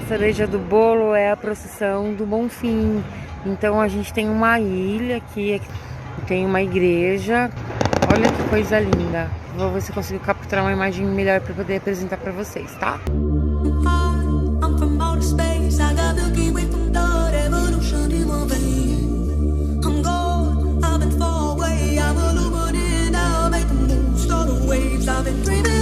cereja do bolo é a procissão do Bonfim. Então a gente tem uma ilha aqui, tem uma igreja. Olha que coisa linda. Vou ver se eu consigo capturar uma imagem melhor para poder apresentar para vocês, tá? I've been dreaming